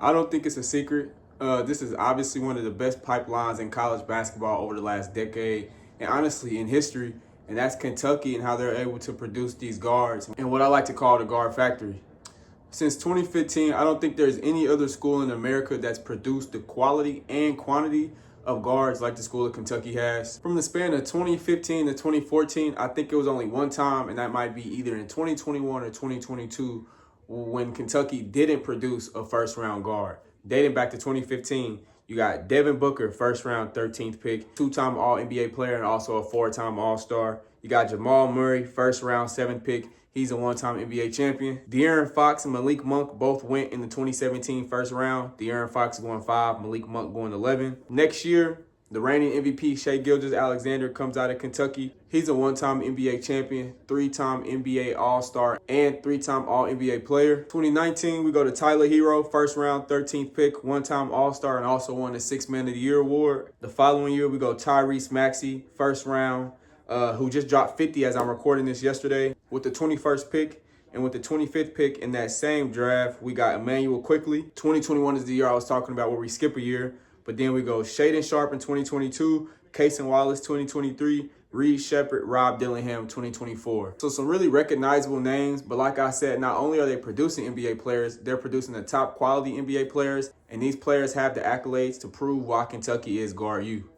I don't think it's a secret. This is obviously one of the best pipelines in college basketball over the last decade, and honestly in history, and that's Kentucky and how they're able to produce these guards and what I like to call the guard factory. Since 2015, I don't think there's any other school in America that's produced the quality and quantity of guards like the school of Kentucky has. From the span of 2015 to 2014, I think it was only one time, and that might be either in 2021 or 2022, when Kentucky didn't produce a first-round guard. Dating back to 2015, you got Devin Booker, first-round 13th pick, two-time All-NBA player and also a four-time All-Star. You got Jamal Murray, first-round 7th pick. He's a one-time NBA champion. De'Aaron Fox and Malik Monk both went in the 2017 first round. De'Aaron Fox going 5, Malik Monk going 11. Next year, the reigning MVP, Shai Gilgeous-Alexander, comes out of Kentucky. He's a one-time NBA champion, 3-time NBA All-Star, and 3-time All-NBA player. 2019, we go to Tyler Herro, first-round 13th pick, one-time All-Star, and also won the 6th Man of the Year award. The following year, we go Tyrese Maxey, first round, who just dropped 50 as I'm recording this yesterday, with the 21st pick. And with the 25th pick in that same draft, we got Immanuel Quickley. 2021 is the year I was talking about where we skip a year. But then we go Shaedon Sharpe in 2022, Cason Wallace 2023, Reed Sheppard, Rob Dillingham 2024. So some really recognizable names. But like I said, not only are they producing NBA players, they're producing the top quality NBA players. And these players have the accolades to prove why Kentucky is guard you.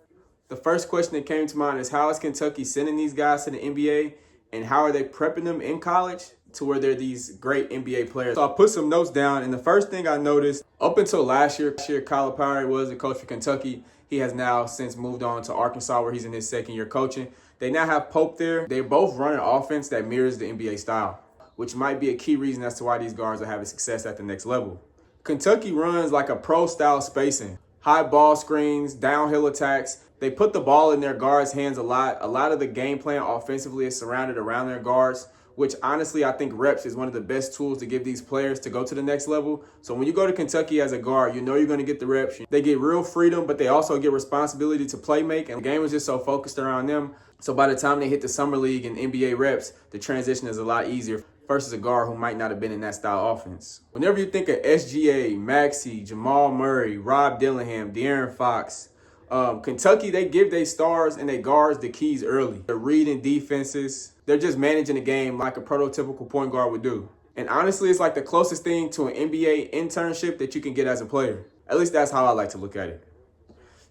The first question that came to mind is, how is Kentucky sending these guys to the NBA, and how are they prepping them in college to where they're these great NBA players? So I put some notes down, and the first thing I noticed, up until last year, Calipari was the coach for Kentucky. He has now since moved on to Arkansas, where he's in his second year coaching. They now have Pope there. They both run an offense that mirrors the NBA style, which might be a key reason as to why these guards are having success at the next level. Kentucky runs like a pro-style spacing. High ball screens, downhill attacks. They put the ball in their guards' hands a lot. A lot of the game plan offensively is surrounded around their guards, which honestly I think reps is one of the best tools to give these players to go to the next level. So when you go to Kentucky as a guard, you know you're going to get the reps. They get real freedom, but they also get responsibility to play make, and the game is just so focused around them. So by the time they hit the summer league and NBA reps, the transition is a lot easier versus a guard who might not have been in that style offense. Whenever you think of SGA, Maxey, Jamal Murray, Rob Dillingham, De'Aaron Fox, Kentucky, they give their stars and their guards the keys early. They're reading defenses. They're just managing the game like a prototypical point guard would do. And honestly, it's like the closest thing to an NBA internship that you can get as a player. At least that's how I like to look at it.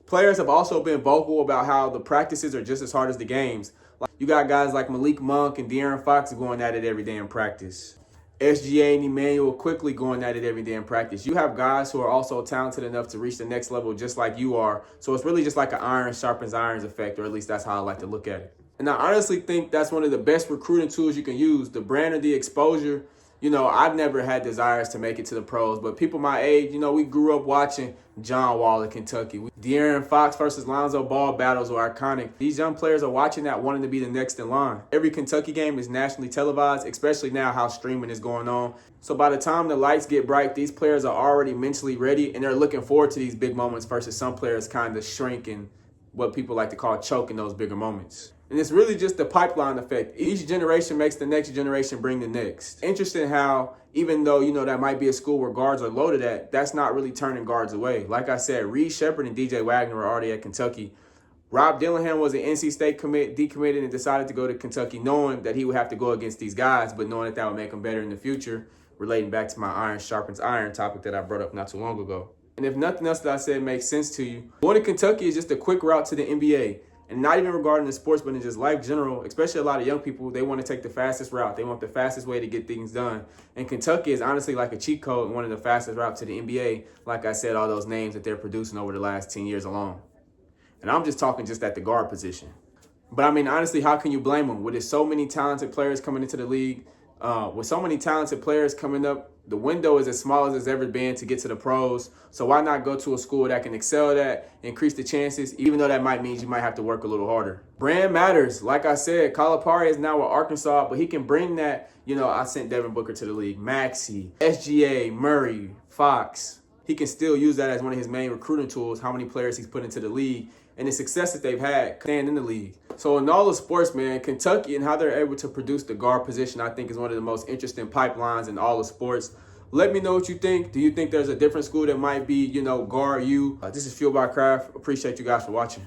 Players have also been vocal about how the practices are just as hard as the games. Like, you got guys like Malik Monk and De'Aaron Fox going at it every day in practice. SGA and Immanuel Quickley going at it every day in practice. You have guys who are also talented enough to reach the next level just like you are. So it's really just like an iron sharpens irons effect, or at least that's how I like to look at it. And I honestly think that's one of the best recruiting tools you can use. The brand or the exposure. You know, I've never had desires to make it to the pros, but people my age, you know, we grew up watching John Wall in Kentucky. De'Aaron Fox versus Lonzo Ball battles are iconic. These young players are watching that, wanting to be the next in line. Every Kentucky game is nationally televised, especially now how streaming is going on. So by the time the lights get bright, these players are already mentally ready, and they're looking forward to these big moments versus some players kind of shrink and what people like to call choke in those bigger moments. And it's really just the pipeline effect. Each generation makes the next generation bring the next. Interesting how, even though, you know, that might be a school where guards are loaded at, that's not really turning guards away. Like I said, Reed Sheppard and DJ Wagner were already at Kentucky. Rob Dillingham was an NC State decommitted and decided to go to Kentucky knowing that he would have to go against these guys, but knowing that that would make him better in the future, relating back to my iron sharpens iron topic that I brought up not too long ago. And if nothing else that I said makes sense to you, going to Kentucky is just a quick route to the NBA. And not even regarding the sports, but in just life general, especially a lot of young people, they want to take the fastest route. They want the fastest way to get things done. And Kentucky is honestly like a cheat code and one of the fastest routes to the NBA. Like I said, all those names that they're producing over the last 10 years alone. And I'm just talking just at the guard position. But I mean, honestly, how can you blame them? With so many talented players coming into the league, with so many talented players coming up, the window is as small as it's ever been to get to the pros. So why not go to a school that can excel that, increase the chances, even though that might mean you might have to work a little harder. Brand matters. Like I said, Calipari is now with Arkansas, but he can bring that, you know, I sent Devin Booker to the league, Maxey, SGA, Murray, Fox. He can still use that as one of his main recruiting tools, how many players he's put into the league and the success that they've had staying in the league. So in all the sports, man, Kentucky and how they're able to produce the guard position, I think is one of the most interesting pipelines in all the sports. Let me know what you think. Do you think there's a different school that might be, guard you? This is Fuel by Craft. Appreciate you guys for watching.